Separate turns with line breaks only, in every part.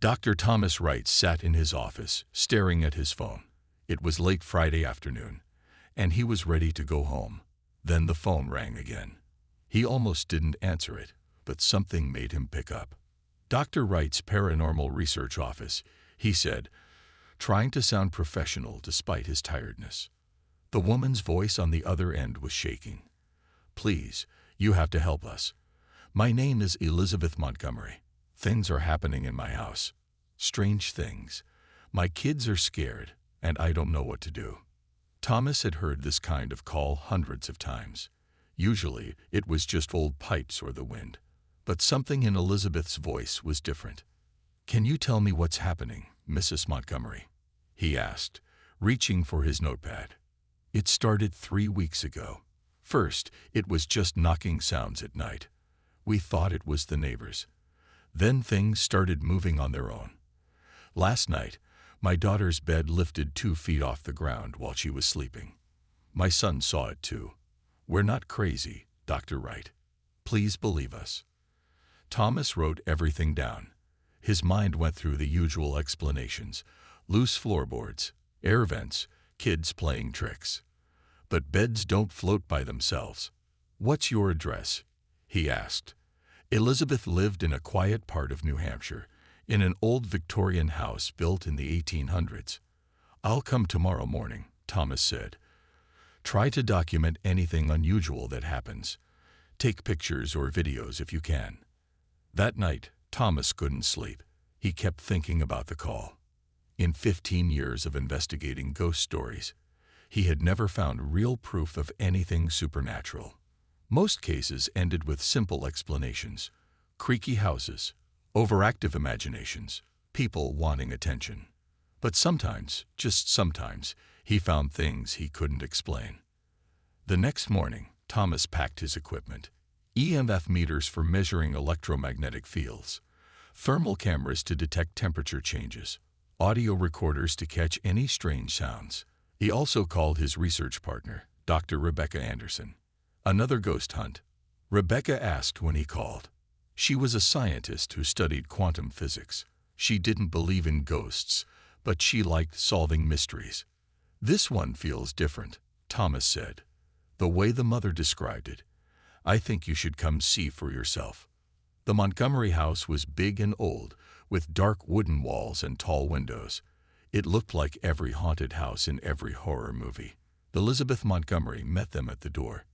Dr. Thomas Wright sat in his office, staring at his phone. It was late Friday afternoon, and he was ready to go home. Then the phone rang again. He almost didn't answer it, but something made him pick up. Dr. Wright's paranormal research office, he said, trying to sound professional despite his tiredness. The woman's voice on the other end was shaking. "Please, you have to help us. My name is Elizabeth Montgomery. Things are happening in my house. Strange things. My kids are scared, and I don't know what to do." Thomas had heard this kind of call hundreds of times. Usually, it was just old pipes or the wind. But something in Elizabeth's voice was different. "Can you tell me what's happening, Mrs. Montgomery?" he asked, reaching for his notepad. "It started 3 weeks ago. First, it was just knocking sounds at night. We thought it was the neighbors. Then things started moving on their own. Last night, my daughter's bed lifted 2 feet off the ground while she was sleeping. My son saw it too. We're not crazy, Dr. Wright. Please believe us." Thomas wrote everything down. His mind went through the usual explanations: loose floorboards, air vents, kids playing tricks. But beds don't float by themselves. "What's your address?" he asked. Elizabeth lived in a quiet part of New Hampshire, in an old Victorian house built in the 1800s. "I'll come tomorrow morning," Thomas said. "Try to document anything unusual that happens. Take pictures or videos if you can." That night, Thomas couldn't sleep. He kept thinking about the call. In 15 years of investigating ghost stories, he had never found real proof of anything supernatural. Most cases ended with simple explanations: creaky houses, overactive imaginations, people wanting attention. But sometimes, just sometimes, he found things he couldn't explain. The next morning, Thomas packed his equipment: EMF meters for measuring electromagnetic fields, thermal cameras to detect temperature changes, audio recorders to catch any strange sounds. He also called his research partner, Dr. Rebecca Anderson. Another ghost hunt. Rebecca asked when he called. She was a scientist who studied quantum physics. She didn't believe in ghosts, but she liked solving mysteries. "This one feels different," Thomas said. "The way the mother described it. I think you should come see for yourself." The Montgomery house was big and old, with dark wooden walls and tall windows. It looked like every haunted house in every horror movie. Elizabeth Montgomery met them at the door.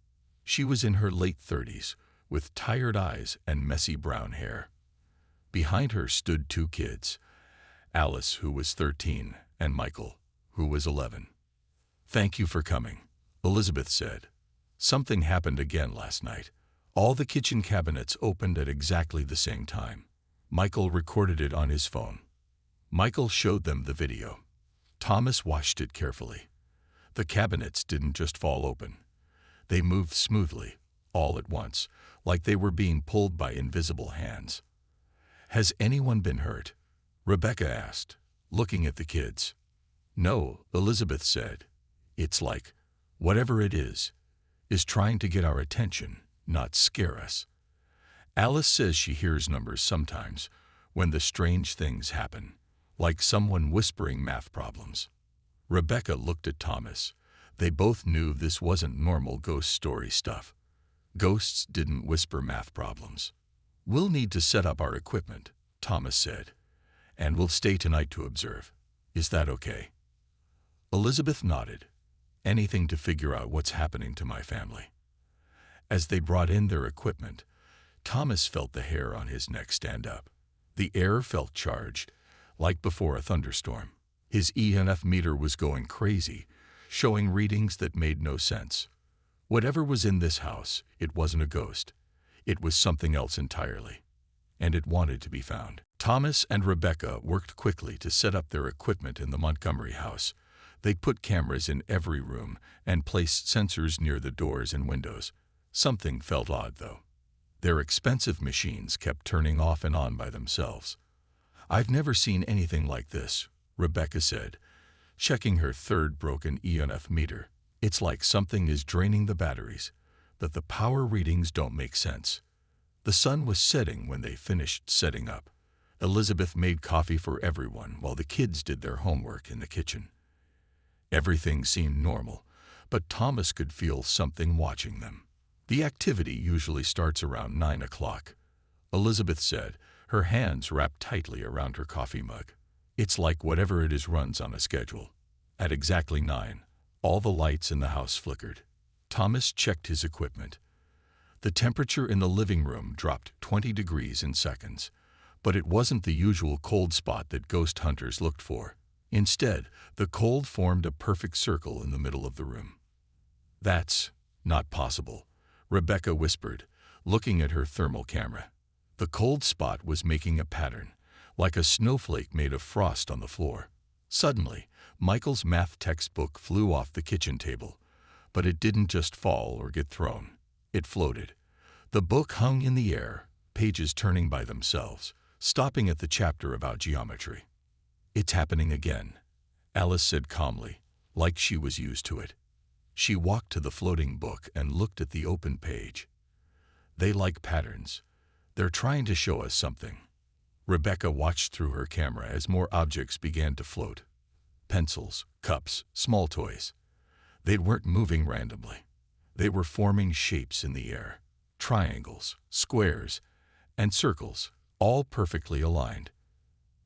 She was in her late 30s, with tired eyes and messy brown hair. Behind her stood 2 kids, Alice, who was 13, and Michael, who was 11. "Thank you for coming," Elizabeth said. "Something happened again last night. All the kitchen cabinets opened at exactly the same time." Michael recorded it on his phone. Michael showed them the video. Thomas watched it carefully. The cabinets didn't just fall open. They moved smoothly, all at once, like they were being pulled by invisible hands. "Has anyone been hurt?" Rebecca asked, looking at the kids. "No," Elizabeth said. "It's like, whatever it is trying to get our attention, not scare us." Alice says she hears numbers sometimes when the strange things happen, like someone whispering math problems. Rebecca looked at Thomas. They both knew this wasn't normal ghost story stuff. Ghosts didn't whisper math problems. "We'll need to set up our equipment," Thomas said, "and we'll stay tonight to observe. Is that okay?" Elizabeth nodded. "Anything to figure out what's happening to my family." As they brought in their equipment, Thomas felt the hair on his neck stand up. The air felt charged, like before a thunderstorm. His EMF meter was going crazy, showing readings that made no sense. Whatever was in this house, it wasn't a ghost. It was something else entirely, and it wanted to be found. Thomas and Rebecca worked quickly to set up their equipment in the Montgomery house. They put cameras in every room and placed sensors near the doors and windows. Something felt odd, though. Their expensive machines kept turning off and on by themselves. "I've never seen anything like this," Rebecca said, checking her 3rd broken EMF meter. "It's like something is draining the batteries, but the power readings don't make sense." The sun was setting when they finished setting up. Elizabeth made coffee for everyone while the kids did their homework in the kitchen. Everything seemed normal, but Thomas could feel something watching them. The activity usually starts around 9 o'clock, Elizabeth said, her hands wrapped tightly around her coffee mug. It's like whatever it is runs on a schedule. At exactly 9, all the lights in the house flickered. Thomas checked his equipment. The temperature in the living room dropped 20 degrees in seconds, but it wasn't the usual cold spot that ghost hunters looked for. Instead, the cold formed a perfect circle in the middle of the room. "That's not possible," Rebecca whispered, looking at her thermal camera. The cold spot was making a pattern, like a snowflake made of frost on the floor. Suddenly, Michael's math textbook flew off the kitchen table, but it didn't just fall or get thrown. It floated. The book hung in the air, pages turning by themselves, stopping at the chapter about geometry. "It's happening again," Alice said calmly, like she was used to it. She walked to the floating book and looked at the open page. "They like patterns. They're trying to show us something." Rebecca watched through her camera as more objects began to float. Pencils, cups, small toys. They weren't moving randomly. They were forming shapes in the air. Triangles, squares, and circles, all perfectly aligned.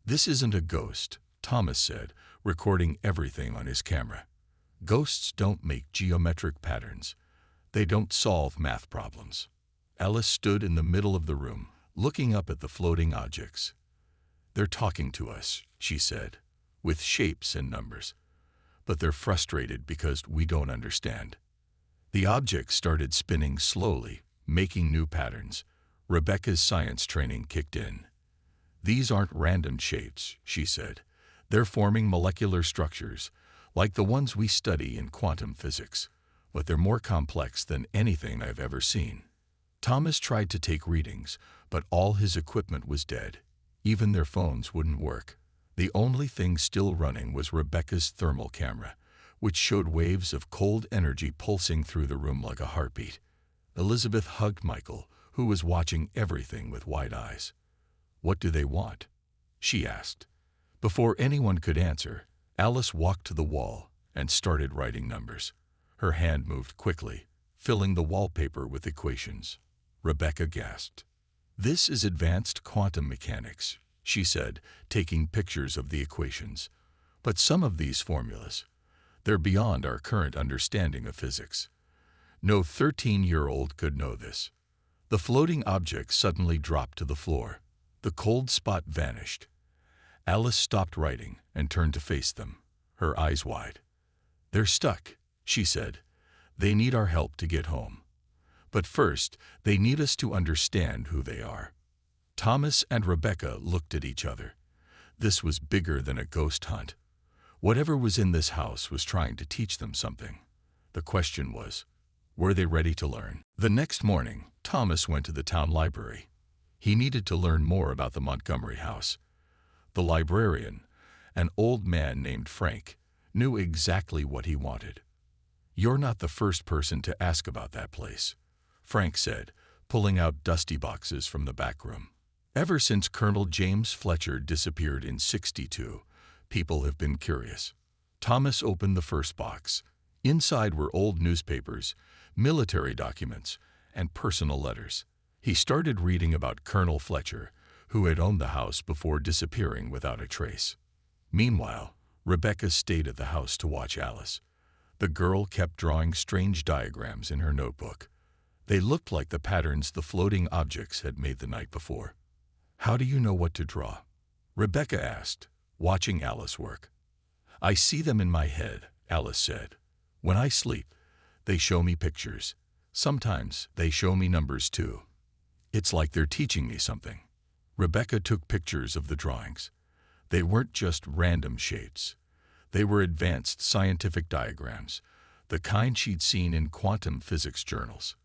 "This isn't a ghost," Thomas said, recording everything on his camera. "Ghosts don't make geometric patterns. They don't solve math problems." Alice stood in the middle of the room, looking up at the floating objects. "They're talking to us," she said, "with shapes and numbers. But they're frustrated because we don't understand." The objects started spinning slowly, making new patterns. Rebecca's science training kicked in. "These aren't random shapes," she said. "They're forming molecular structures, like the ones we study in quantum physics, but they're more complex than anything I've ever seen." Thomas tried to take readings, but all his equipment was dead. Even their phones wouldn't work. The only thing still running was Rebecca's thermal camera, which showed waves of cold energy pulsing through the room like a heartbeat. Elizabeth hugged Michael, who was watching everything with wide eyes. "What do they want?" she asked. Before anyone could answer, Alice walked to the wall and started writing numbers. Her hand moved quickly, filling the wallpaper with equations. Rebecca gasped. "This is advanced quantum mechanics," she said, taking pictures of the equations. "But some of these formulas, they're beyond our current understanding of physics. No 13-year-old could know this." The floating objects suddenly dropped to the floor. The cold spot vanished. Alice stopped writing and turned to face them, her eyes wide. "They're stuck," she said. "They need our help to get home. But first, they need us to understand who they are." Thomas and Rebecca looked at each other. This was bigger than a ghost hunt. Whatever was in this house was trying to teach them something. The question was, were they ready to learn? The next morning, Thomas went to the town library. He needed to learn more about the Montgomery house. The librarian, an old man named Frank, knew exactly what he wanted. "You're not the first person to ask about that place," Frank said, pulling out dusty boxes from the back room. "Ever since Colonel James Fletcher disappeared in '62, people have been curious." Thomas opened the first box. Inside were old newspapers, military documents, and personal letters. He started reading about Colonel Fletcher, who had owned the house before disappearing without a trace. Meanwhile, Rebecca stayed at the house to watch Alice. The girl kept drawing strange diagrams in her notebook. They looked like the patterns the floating objects had made the night before. "How do you know what to draw?" Rebecca asked, watching Alice work. "I see them in my head," Alice said. "When I sleep, they show me pictures. Sometimes they show me numbers too. It's like they're teaching me something." Rebecca took pictures of the drawings. They weren't just random shapes. They were advanced scientific diagrams, the kind she'd seen in quantum physics journals.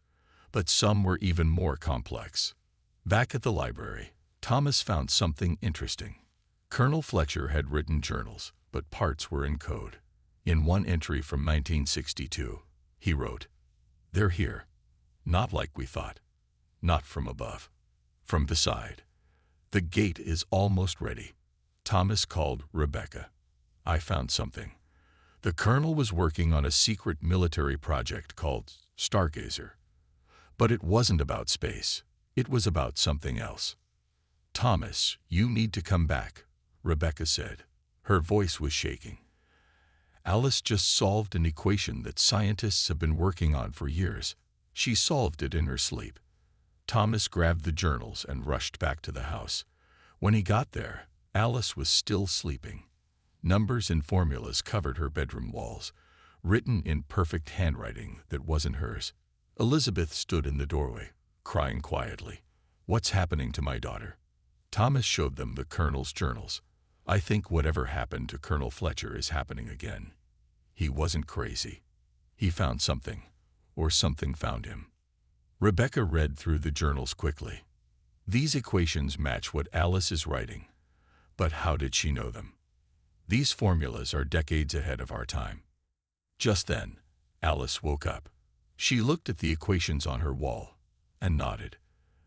But some were even more complex. Back at the library, Thomas found something interesting. Colonel Fletcher had written journals, but parts were in code. In one entry from 1962, he wrote, "They're here. Not like we thought. Not from above. From beside. The gate is almost ready. Thomas called Rebecca. I found something. The colonel was working on a secret military project called Stargazer. But it wasn't about space. It was about something else. Thomas, you need to come back, Rebecca said. Her voice was shaking. Alice just solved an equation that scientists have been working on for years. She solved it in her sleep. Thomas grabbed the journals and rushed back to the house. When he got there, Alice was still sleeping. Numbers and formulas covered her bedroom walls, written in perfect handwriting that wasn't hers. Elizabeth stood in the doorway, crying quietly. What's happening to my daughter? Thomas showed them the colonel's journals. I think whatever happened to Colonel Fletcher is happening again. He wasn't crazy. He found something, or something found him. Rebecca read through the journals quickly. These equations match what Alice is writing. But how did she know them? These formulas are decades ahead of our time. Just then, Alice woke up. She looked at the equations on her wall and nodded.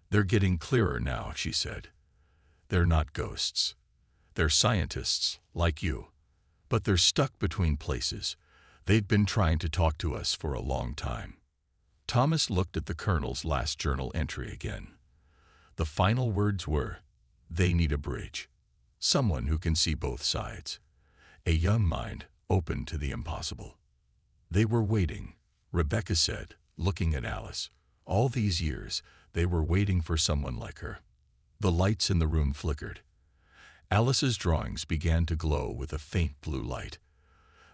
They're getting clearer now, she said. They're not ghosts. They're scientists, like you. But they're stuck between places. They've been trying to talk to us for a long time. Thomas looked at the colonel's last journal entry again. The final words were, they need a bridge. Someone who can see both sides. A young mind open to the impossible. They were waiting, Rebecca said, looking at Alice. All these years, they were waiting for someone like her. The lights in the room flickered. Alice's drawings began to glow with a faint blue light.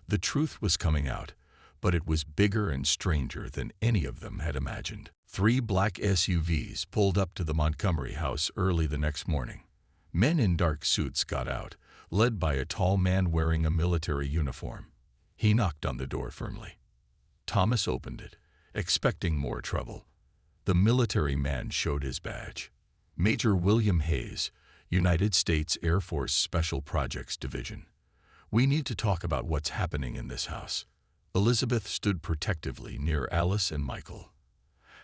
The truth was coming out, but it was bigger and stranger than any of them had imagined. 3 black SUVs pulled up to the Montgomery house early the next morning. Men in dark suits got out, led by a tall man wearing a military uniform. He knocked on the door firmly. Thomas opened it, expecting more trouble. The military man showed his badge. Major William Hayes, United States Air Force Special Projects Division. We need to talk about what's happening in this house. Elizabeth stood protectively near Alice and Michael.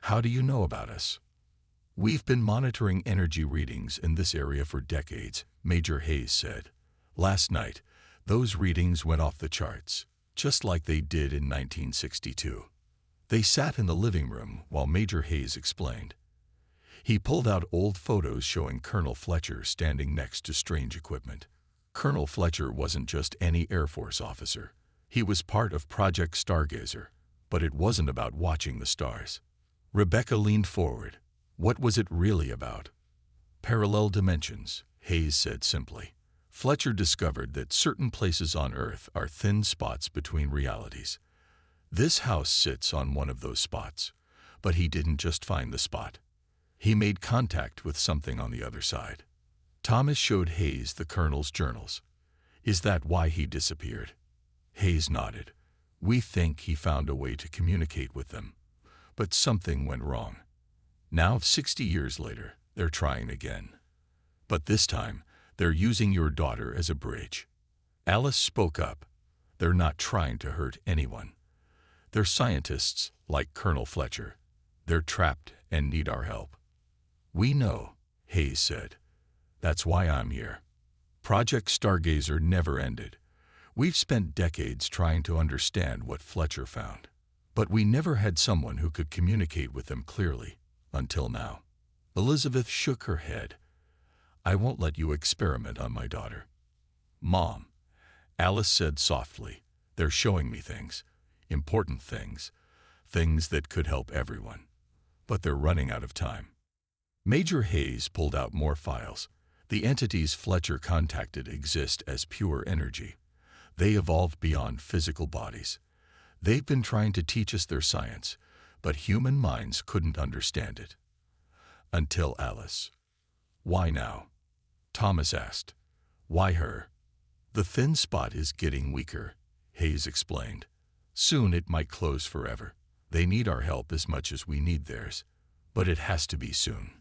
How do you know about us? We've been monitoring energy readings in this area for decades, Major Hayes said. Last night, those readings went off the charts, just like they did in 1962. They sat in the living room while Major Hayes explained. He pulled out old photos showing Colonel Fletcher standing next to strange equipment. Colonel Fletcher wasn't just any Air Force officer. He was part of Project Stargazer, but it wasn't about watching the stars. Rebecca leaned forward. What was it really about? Parallel dimensions, Hayes said simply. Fletcher discovered that certain places on Earth are thin spots between realities. This house sits on one of those spots, but he didn't just find the spot. He made contact with something on the other side. Thomas showed Hayes the colonel's journals. Is that why he disappeared? Hayes nodded. We think he found a way to communicate with them, but something went wrong. Now, 60 years later, they're trying again. But this time, they're using your daughter as a bridge. Alice spoke up. They're not trying to hurt anyone. They're scientists, like Colonel Fletcher. They're trapped and need our help. We know, Hayes said. That's why I'm here. Project Stargazer never ended. We've spent decades trying to understand what Fletcher found. But we never had someone who could communicate with them clearly, until now. Elizabeth shook her head. I won't let you experiment on my daughter. Mom, Alice said softly, they're showing me things, important things, things that could help everyone. But they're running out of time. Major Hayes pulled out more files. The entities Fletcher contacted exist as pure energy. They evolved beyond physical bodies. They've been trying to teach us their science, but human minds couldn't understand it. Until Alice. Why now? Thomas asked. Why her? The thin spot is getting weaker, Hayes explained. Soon it might close forever. They need our help as much as we need theirs, but it has to be soon.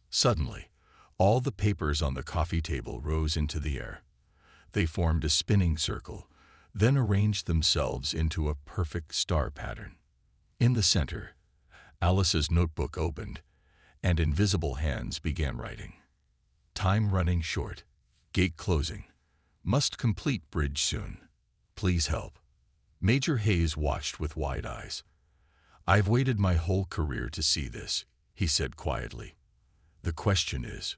Suddenly, all the papers on the coffee table rose into the air. They formed a spinning circle, then arranged themselves into a perfect star pattern. In the center, Alice's notebook opened, and invisible hands began writing. Time running short. Gate closing. Must complete bridge soon. Please help. Major Hayes watched with wide eyes. I've waited my whole career to see this, he said quietly. The question is,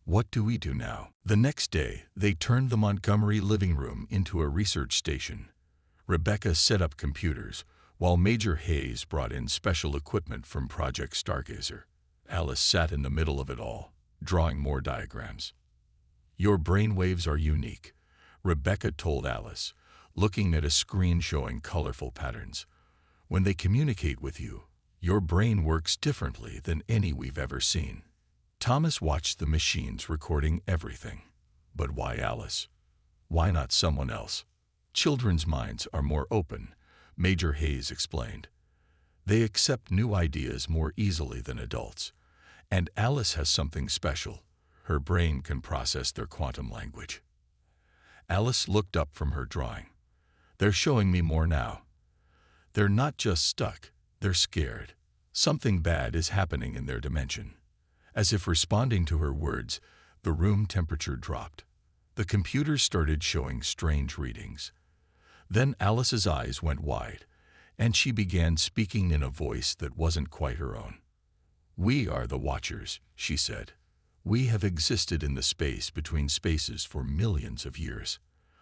what do we do now? The next day, they turned the Montgomery living room into a research station. Rebecca set up computers, while Major Hayes brought in special equipment from Project Stargazer. Alice sat in the middle of it all, drawing more diagrams. Your brainwaves are unique, Rebecca told Alice, looking at a screen showing colorful patterns. When they communicate with you, your brain works differently than any we've ever seen. Thomas watched the machines recording everything. But why Alice? Why not someone else? Children's minds are more open, Major Hayes explained. They accept new ideas more easily than adults. And Alice has something special. Her brain can process their quantum language. Alice looked up from her drawing. They're showing me more now. They're not just stuck, they're scared. Something bad is happening in their dimension. As if responding to her words, the room temperature dropped. The computers started showing strange readings. Then Alice's eyes went wide, and she began speaking in a voice that wasn't quite her own. We are the Watchers, she said. We have existed in the space between spaces for millions of years.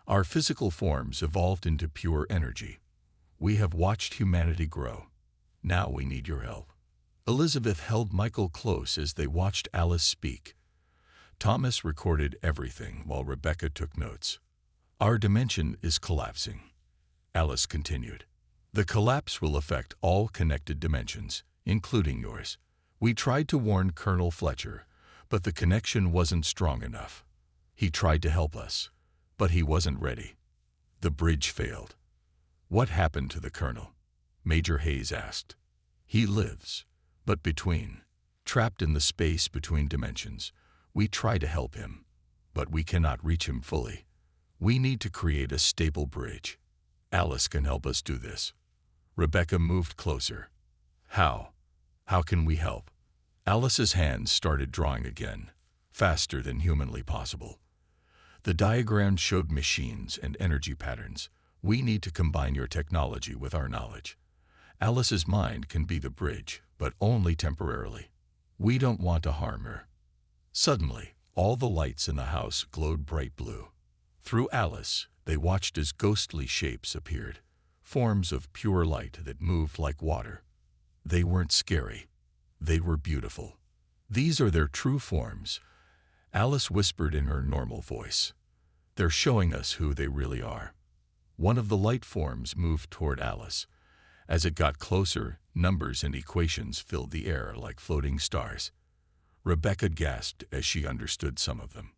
Our physical forms evolved into pure energy. We have watched humanity grow. Now we need your help. Elizabeth held Michael close as they watched Alice speak. Thomas recorded everything while Rebecca took notes. Our dimension is collapsing, Alice continued. The collapse will affect all connected dimensions, including yours. We tried to warn Colonel Fletcher, but the connection wasn't strong enough. He tried to help us, but he wasn't ready. The bridge failed. What happened to the Colonel? Major Hayes asked. He lives, but trapped in the space between dimensions. We try to help him, but we cannot reach him fully. We need to create a stable bridge. Alice can help us do this. Rebecca moved closer. How? How can we help? Alice's hands started drawing again, faster than humanly possible. The diagram showed machines and energy patterns. We need to combine your technology with our knowledge. Alice's mind can be the bridge, but only temporarily. We don't want to harm her. Suddenly, all the lights in the house glowed bright blue. Through Alice, they watched as ghostly shapes appeared, forms of pure light that moved like water. They weren't scary. They were beautiful. These are their true forms, Alice whispered in her normal voice. They're showing us who they really are. One of the light forms moved toward Alice. As it got closer, numbers and equations filled the air like floating stars. Rebecca gasped as she understood some of them.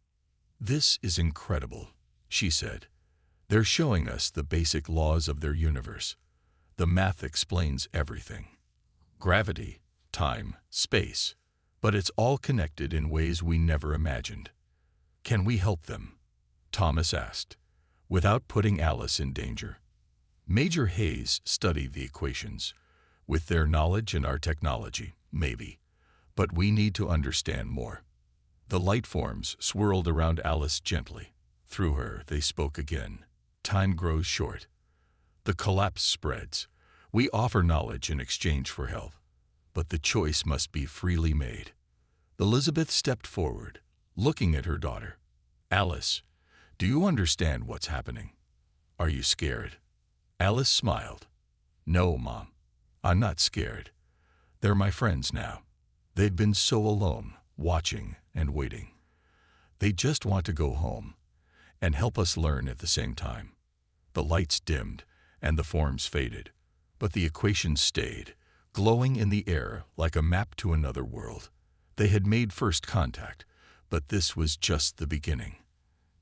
This is incredible, she said. They're showing us the basic laws of their universe. The math explains everything. Gravity, time, space. But it's all connected in ways we never imagined. Can we help them? Thomas asked, without putting Alice in danger. Major Hayes studied the equations. With their knowledge and our technology, maybe. But we need to understand more. The light forms swirled around Alice gently. Through her, they spoke again. Time grows short. The collapse spreads. We offer knowledge in exchange for help. But the choice must be freely made. Elizabeth stepped forward, looking at her daughter. Alice, do you understand what's happening? Are you scared? Alice smiled. No, Mom. I'm not scared. They're my friends now. They've been so alone, watching and waiting. They just want to go home and help us learn at the same time. The lights dimmed and the forms faded, but the equations stayed, glowing in the air like a map to another world. They had made first contact, but this was just the beginning.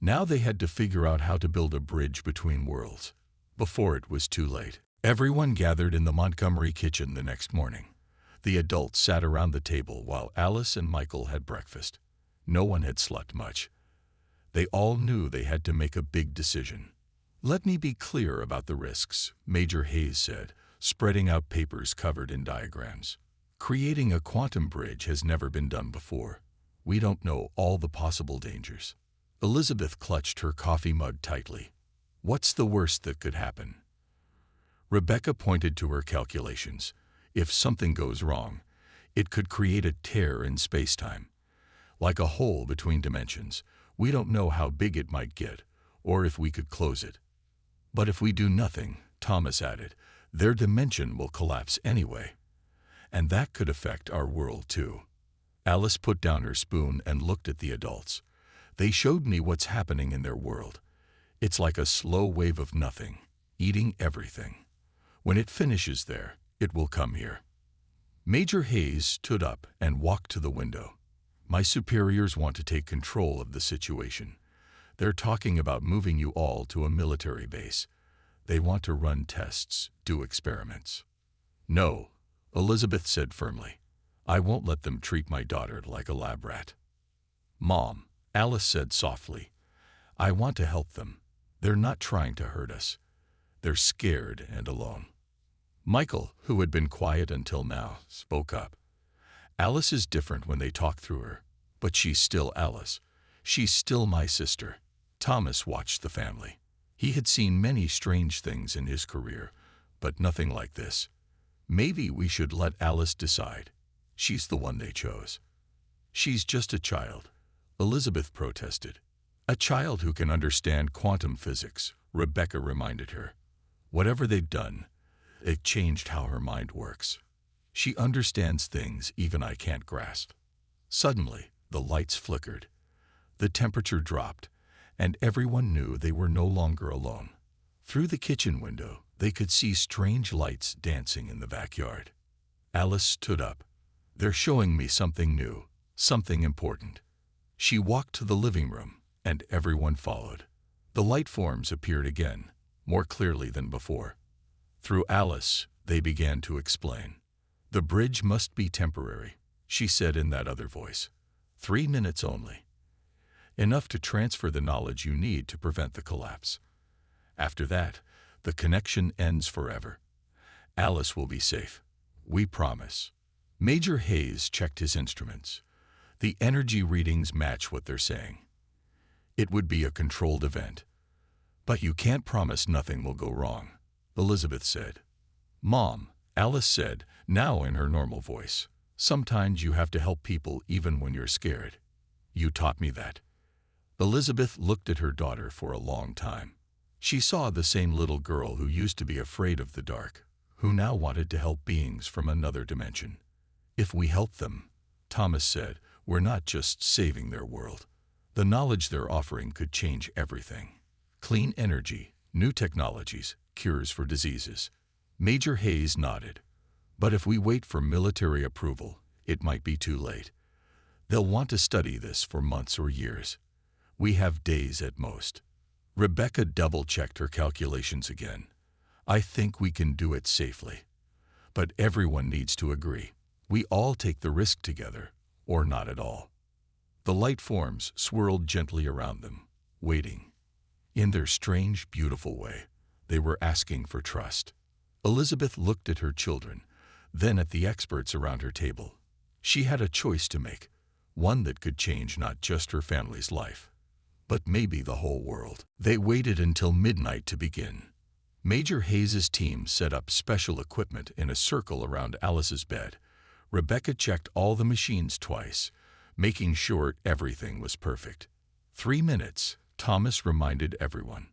Now they had to figure out how to build a bridge between worlds, before it was too late. Everyone gathered in the Montgomery kitchen the next morning. The adults sat around the table while Alice and Michael had breakfast. No one had slept much. They all knew they had to make a big decision. Let me be clear about the risks, Major Hayes said, spreading out papers covered in diagrams. Creating a quantum bridge has never been done before. We don't know all the possible dangers. Elizabeth clutched her coffee mug tightly. What's the worst that could happen? Rebecca pointed to her calculations. If something goes wrong, it could create a tear in space-time, like a hole between dimensions. We don't know how big it might get, or if we could close it. But if we do nothing, Thomas added, their dimension will collapse anyway. And that could affect our world too. Alice put down her spoon and looked at the adults. They showed me what's happening in their world. It's like a slow wave of nothing, eating everything. When it finishes there, it will come here. Major Hayes stood up and walked to the window. My superiors want to take control of the situation. They're talking about moving you all to a military base. They want to run tests, do experiments. No, Elizabeth said firmly. I won't let them treat my daughter like a lab rat. Mom, Alice said softly, I want to help them. They're not trying to hurt us. They're scared and alone. Michael, who had been quiet until now, spoke up. Alice is different when they talk through her, but she's still Alice. She's still my sister. Thomas watched the family. He had seen many strange things in his career, but nothing like this. Maybe we should let Alice decide. She's the one they chose. She's just a child, Elizabeth protested. A child who can understand quantum physics, Rebecca reminded her. Whatever they've done, it changed how her mind works. She understands things even I can't grasp. Suddenly, the lights flickered. The temperature dropped, and everyone knew they were no longer alone. Through the kitchen window, they could see strange lights dancing in the backyard. Alice stood up. They're showing me something new, something important. She walked to the living room, and everyone followed. The light forms appeared again, more clearly than before. Through Alice, they began to explain. The bridge must be temporary, she said in that other voice. 3 minutes only. Enough to transfer the knowledge you need to prevent the collapse. After that, the connection ends forever. Alice will be safe. We promise. Major Hayes checked his instruments. The energy readings match what they're saying. It would be a controlled event. But you can't promise nothing will go wrong, Elizabeth said. Mom, Alice said, now in her normal voice. Sometimes you have to help people even when you're scared. You taught me that. Elizabeth looked at her daughter for a long time. She saw the same little girl who used to be afraid of the dark, who now wanted to help beings from another dimension. If we help them, Thomas said, we're not just saving their world. The knowledge they're offering could change everything. Clean energy, new technologies, cures for diseases. Major Hayes nodded. But if we wait for military approval, it might be too late. They'll want to study this for months or years. We have days at most. Rebecca double-checked her calculations again. I think we can do it safely. But everyone needs to agree. We all take the risk together, or not at all. The light forms swirled gently around them, waiting. In their strange, beautiful way, they were asking for trust. Elizabeth looked at her children, then at the experts around her table. She had a choice to make, one that could change not just her family's life, but maybe the whole world. They waited until midnight to begin. Major Hayes's team set up special equipment in a circle around Alice's bed. Rebecca checked all the machines twice, making sure everything was perfect. 3 minutes, Thomas reminded everyone.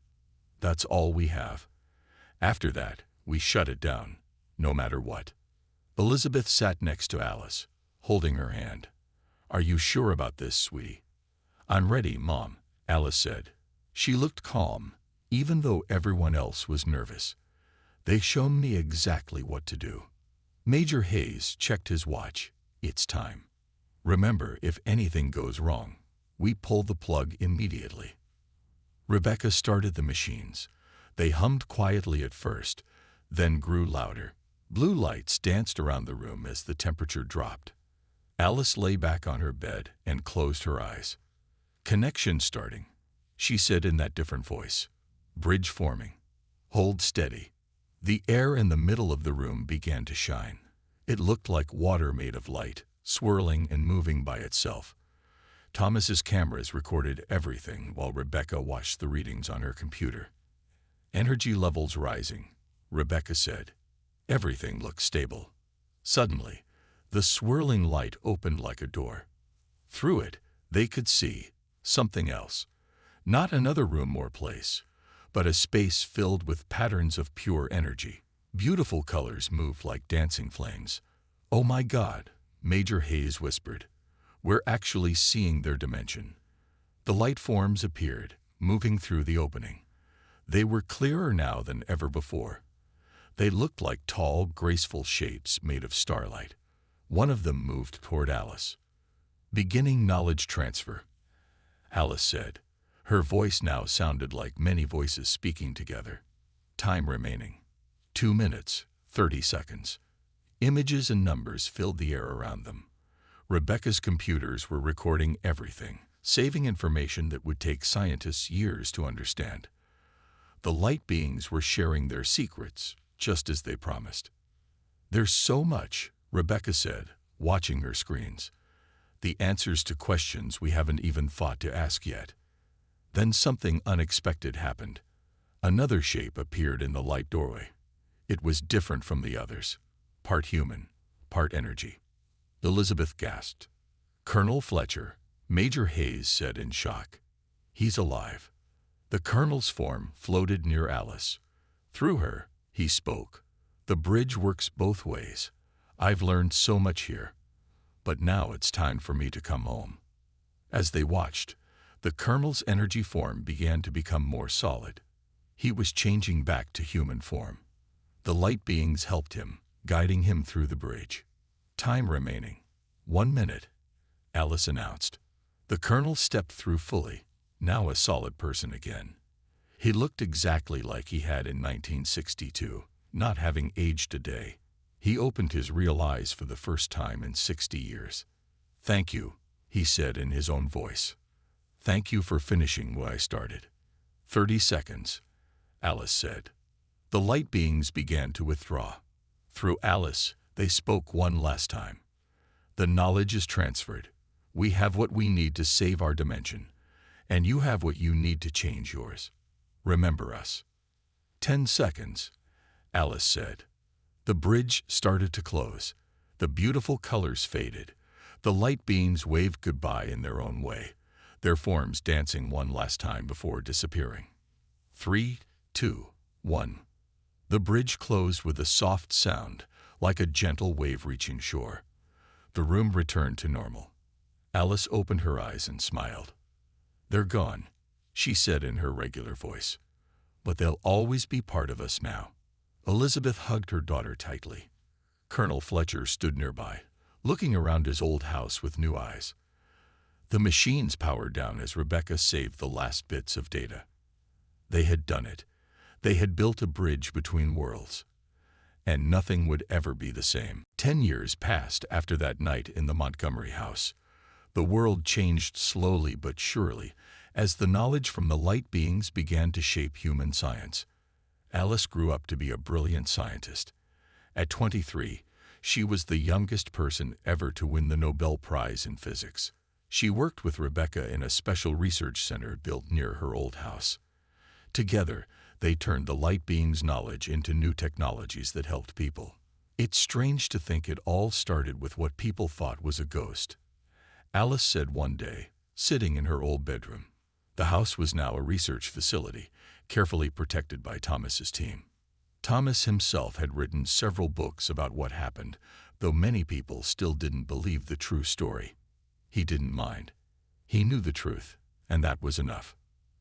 That's all we have. After that, we shut it down, no matter what. Elizabeth sat next to Alice, holding her hand. Are you sure about this, sweetie? I'm ready, Mom, Alice said. She looked calm, even though everyone else was nervous. They showed me exactly what to do. Major Hayes checked his watch. It's time. Remember, if anything goes wrong, we pull the plug immediately. Rebecca started the machines. They hummed quietly at first, then grew louder. Blue lights danced around the room as the temperature dropped. Alice lay back on her bed and closed her eyes. Connection starting, she said in that different voice. Bridge forming. Hold steady. The air in the middle of the room began to shine. It looked like water made of light, swirling and moving by itself. Thomas's cameras recorded everything while Rebecca watched the readings on her computer. Energy levels rising, Rebecca said. Everything looked stable. Suddenly, the swirling light opened like a door. Through it, they could see something else. Not another room or place, but a space filled with patterns of pure energy. Beautiful colors moved like dancing flames. "Oh my God," Major Hayes whispered. "We're actually seeing their dimension." The light forms appeared, moving through the opening. They were clearer now than ever before. They looked like tall, graceful shapes made of starlight. One of them moved toward Alice. "Beginning knowledge transfer," Alice said. Her voice now sounded like many voices speaking together. "Time remaining. 2 minutes, 30 seconds. Images and numbers filled the air around them. Rebecca's computers were recording everything, saving information that would take scientists years to understand. The light beings were sharing their secrets, just as they promised. "There's so much," Rebecca said, watching her screens. "The answers to questions we haven't even thought to ask yet." Then something unexpected happened. Another shape appeared in the light doorway. It was different from the others. Part human, part energy. Elizabeth gasped. "Colonel Fletcher," Major Hayes said in shock. "He's alive." The colonel's form floated near Alice. Through her, he spoke. "The bridge works both ways. I've learned so much here. But now it's time for me to come home." As they watched, the colonel's energy form began to become more solid. He was changing back to human form. The light beings helped him, guiding him through the bridge. "Time remaining. 1 minute," Alice announced. The colonel stepped through fully, now a solid person again. He looked exactly like he had in 1962, not having aged a day. He opened his real eyes for the first time in 60 years. "Thank you," he said in his own voice. "Thank you for finishing what I started." 30 seconds, Alice said. The light beings began to withdraw. Through Alice, they spoke one last time. "The knowledge is transferred. We have what we need to save our dimension, and you have what you need to change yours. Remember us." 10 seconds, Alice said. The bridge started to close. The beautiful colors faded. The light beings waved goodbye in their own way, their forms dancing one last time before disappearing. 3, 2, 1. The bridge closed with a soft sound, like a gentle wave reaching shore. The room returned to normal. Alice opened her eyes and smiled. "They're gone," she said in her regular voice. "But they'll always be part of us now." Elizabeth hugged her daughter tightly. Colonel Fletcher stood nearby, looking around his old house with new eyes. The machines powered down as Rebecca saved the last bits of data. They had done it. They had built a bridge between worlds. And nothing would ever be the same. 10 years passed after that night in the Montgomery house. The world changed slowly but surely as the knowledge from the light beings began to shape human science. Alice grew up to be a brilliant scientist. At 23, she was the youngest person ever to win the Nobel Prize in physics. She worked with Rebecca in a special research center built near her old house. Together, they turned the light beings' knowledge into new technologies that helped people. It's strange to think it all started with what people thought was a ghost. Alice said one day, sitting in her old bedroom. The house was now a research facility, carefully protected by Thomas's team. Thomas himself had written several books about what happened, though many people still didn't believe the true story. He didn't mind. He knew the truth, and that was enough.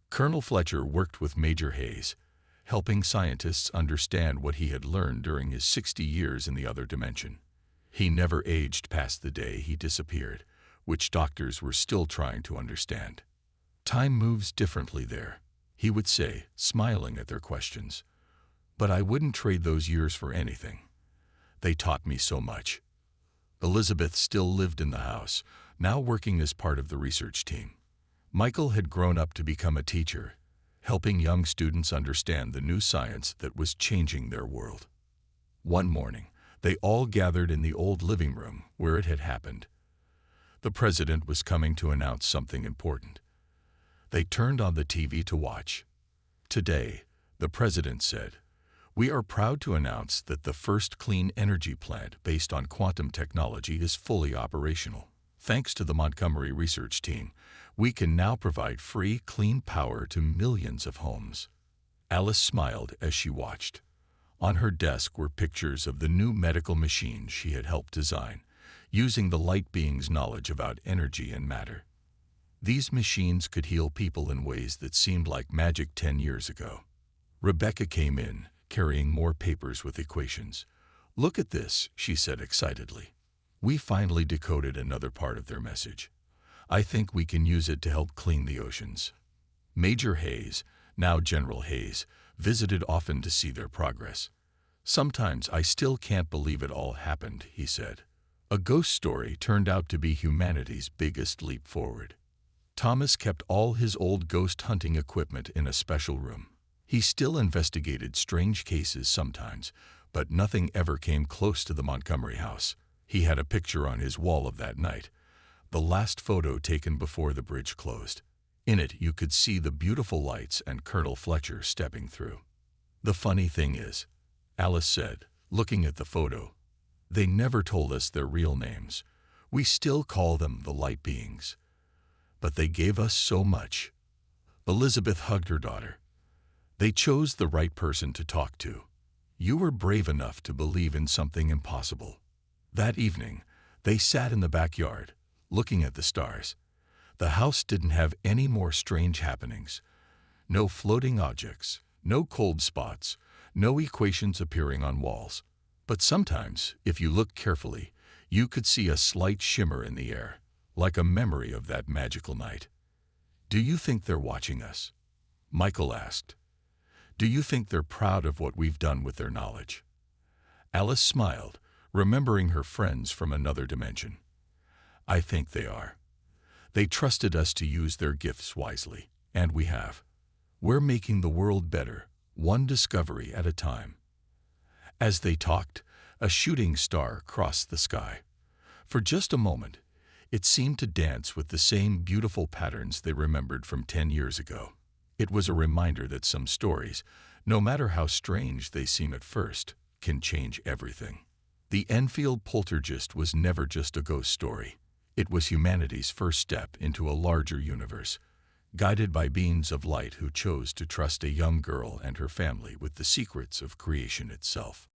Colonel Fletcher worked with Major Hayes, helping scientists understand what he had learned during his 60 years in the other dimension. He never aged past the day he disappeared, which doctors were still trying to understand. "Time moves differently there," he would say, smiling at their questions. "But I wouldn't trade those years for anything. They taught me so much." Elizabeth still lived in the house, now working as part of the research team. Michael had grown up to become a teacher, helping young students understand the new science that was changing their world. One morning, they all gathered in the old living room where it had happened. The president was coming to announce something important. They turned on the TV to watch. Today, the president said, "We are proud to announce that the first clean energy plant based on quantum technology is fully operational. Thanks to the Montgomery research team, we can now provide free, clean power to millions of homes." Alice smiled as she watched. On her desk were pictures of the new medical machines she had helped design, using the light being's knowledge about energy and matter. These machines could heal people in ways that seemed like magic 10 years ago. Rebecca came in, carrying more papers with equations. "Look at this," she said excitedly. "We finally decoded another part of their message. I think we can use it to help clean the oceans." Major Hayes, now General Hayes, visited often to see their progress. "Sometimes I still can't believe it all happened," he said. A ghost story turned out to be humanity's biggest leap forward. Thomas kept all his old ghost hunting equipment in a special room. He still investigated strange cases sometimes, but nothing ever came close to the Montgomery house. He had a picture on his wall of that night, the last photo taken before the bridge closed. In it, you could see the beautiful lights and Colonel Fletcher stepping through. "The funny thing is," Alice said, looking at the photo, "they never told us their real names. We still call them the light beings. But they gave us so much." Elizabeth hugged her daughter. "They chose the right person to talk to. You were brave enough to believe in something impossible." That evening, they sat in the backyard, looking at the stars. The house didn't have any more strange happenings. No floating objects, no cold spots, no equations appearing on walls. But sometimes, if you looked carefully, you could see a slight shimmer in the air, like a memory of that magical night. "Do you think they're watching us?" Michael asked. "Do you think they're proud of what we've done with their knowledge?" Alice smiled, remembering her friends from another dimension. "I think they are. They trusted us to use their gifts wisely, and we have. We're making the world better, one discovery at a time." As they talked, a shooting star crossed the sky. For just a moment, it seemed to dance with the same beautiful patterns they remembered from 10 years ago. It was a reminder that some stories, no matter how strange they seem at first, can change everything. The Enfield Poltergeist was never just a ghost story. It was humanity's first step into a larger universe, guided by beings of light who chose to trust a young girl and her family with the secrets of creation itself.